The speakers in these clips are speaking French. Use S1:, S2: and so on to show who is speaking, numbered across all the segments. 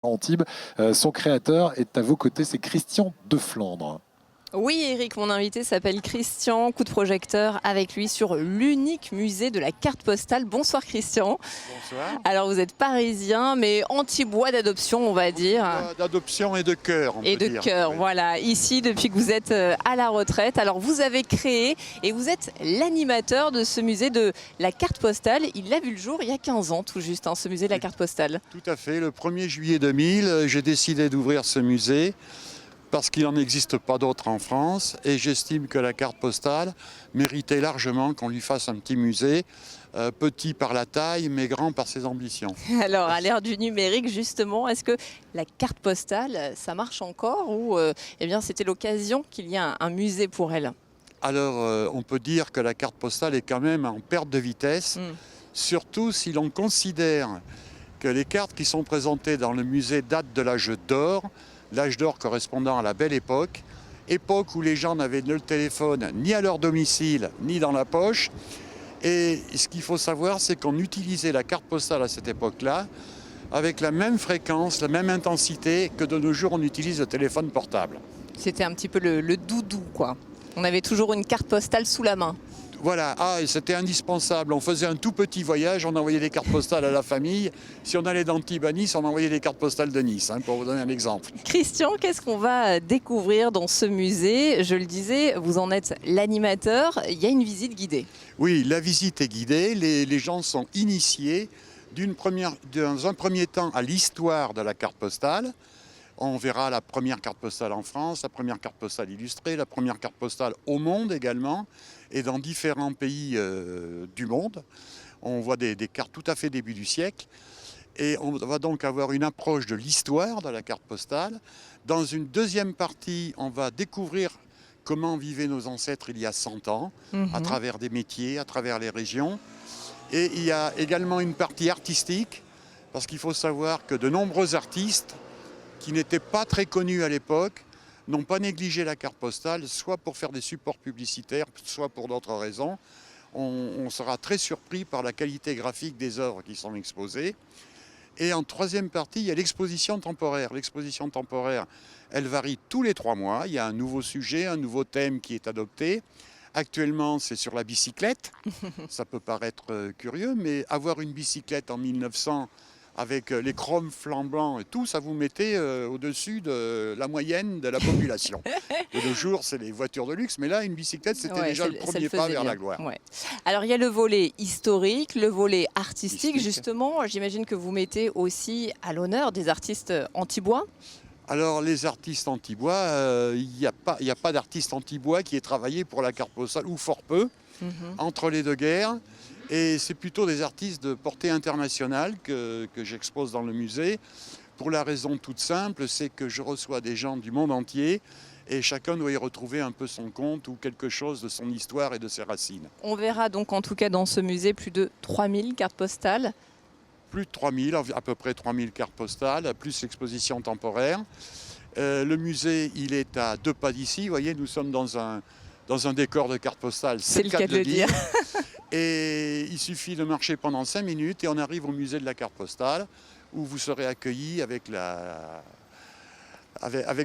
S1: Antibes. Son créateur est à vos côtés, c'est Christian de Flandre.
S2: Oui, Eric, mon invité s'appelle Christian, coup de projecteur avec lui sur l'unique musée de la carte postale. Bonsoir Christian.
S3: Bonsoir.
S2: Alors vous êtes parisien, mais anti-bois d'adoption, on va dire.
S3: D'adoption et de cœur, on
S2: Et
S3: peut
S2: de
S3: dire.
S2: cœur,
S3: Oui.
S2: voilà, ici depuis que vous êtes à la retraite. Alors vous avez créé et vous êtes l'animateur de ce musée de la carte postale. Il a vu le jour il y a 15 ans tout juste, ce musée de la carte postale.
S3: Tout à fait. Le 1er juillet 2000, j'ai décidé d'ouvrir ce musée parce qu'il n'en existe pas d'autres en France et j'estime que la carte postale méritait largement qu'on lui fasse un petit musée, petit par la taille mais grand par ses ambitions.
S2: Alors à l'ère du numérique justement, est-ce que la carte postale, ça marche encore ou eh bien c'était l'occasion qu'il y ait un musée pour elle?
S3: Alors on peut dire que la carte postale est quand même en perte de vitesse, surtout si l'on considère que les cartes qui sont présentées dans le musée datent de l'âge d'or correspondant à la belle époque où les gens n'avaient le téléphone ni à leur domicile ni dans la poche. Et ce qu'il faut savoir, c'est qu'on utilisait la carte postale à cette époque-là avec la même fréquence, la même intensité que de nos jours on utilise le téléphone portable.
S2: C'était un petit peu le doudou, quoi. On avait toujours une carte postale sous la main.
S3: Voilà, et c'était indispensable. On faisait un tout petit voyage, on envoyait des cartes postales à la famille. Si on allait d'Antibes à Nice, on envoyait des cartes postales de Nice, pour vous donner un exemple.
S2: Christian, qu'est-ce qu'on va découvrir dans ce musée? Je le disais, vous en êtes l'animateur. Il y a une visite guidée.
S3: Oui, la visite est guidée. Les gens sont initiés dans un premier temps à l'histoire de la carte postale. On verra la première carte postale en France, la première carte postale illustrée, la première carte postale au monde également, et dans différents pays du monde. On voit des cartes tout à fait début du siècle. Et on va donc avoir une approche de l'histoire de la carte postale. Dans une deuxième partie, on va découvrir comment vivaient nos ancêtres il y a 100 ans, à travers des métiers, à travers les régions. Et il y a également une partie artistique, parce qu'il faut savoir que de nombreux artistes qui n'étaient pas très connus à l'époque, n'ont pas négligé la carte postale, soit pour faire des supports publicitaires, soit pour d'autres raisons. On sera très surpris par la qualité graphique des œuvres qui sont exposées. Et en troisième partie, il y a l'exposition temporaire. L'exposition temporaire, elle varie tous les 3 mois. Il y a un nouveau sujet, un nouveau thème qui est adopté. Actuellement, c'est sur la bicyclette. Ça peut paraître curieux, mais avoir une bicyclette en 1900 avec les chromes flambants et tout, ça vous mettait au-dessus de la moyenne de la population. De nos jours, c'est les voitures de luxe, mais là, une bicyclette, c'était déjà le premier pas vers la gloire.
S2: Ouais. Alors, il y a le volet historique, le volet artistique, justement. J'imagine que vous mettez aussi à l'honneur des artistes anti-bois.
S3: Alors, les artistes anti-bois, il n'y a pas d'artiste anti-bois qui ait travaillé pour la carte postale, ou fort peu, entre les deux guerres. Et c'est plutôt des artistes de portée internationale que j'expose dans le musée, pour la raison toute simple, c'est que je reçois des gens du monde entier et chacun doit y retrouver un peu son compte ou quelque chose de son histoire et de ses racines.
S2: On verra donc en tout cas dans ce musée plus de 3000 cartes postales.
S3: Plus de 3000, à peu près 3000 cartes postales, plus l'exposition temporaire. Le musée, il est à 2 pas d'ici. Vous voyez, nous sommes dans un décor de cartes postales.
S2: C'est le cas de le dire.
S3: Et il suffit de marcher pendant 5 minutes et on arrive au musée de la carte postale où vous serez accueillis avec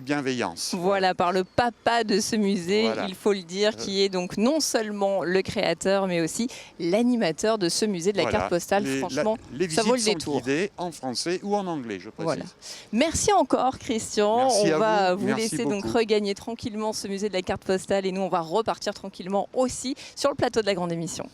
S3: bienveillance.
S2: Voilà, par le papa de ce musée,
S3: Voilà.
S2: il faut le dire, qui est donc non seulement le créateur, mais aussi l'animateur de ce musée de la carte postale. Franchement, ça vaut le détour.
S3: Les visites sont guidées en français ou en anglais, je précise.
S2: Voilà. Merci encore, Christian.
S3: Merci
S2: on va
S3: vous.
S2: vous laisser donc regagner tranquillement ce musée de la carte postale et nous, on va repartir tranquillement aussi sur le plateau de la grande émission.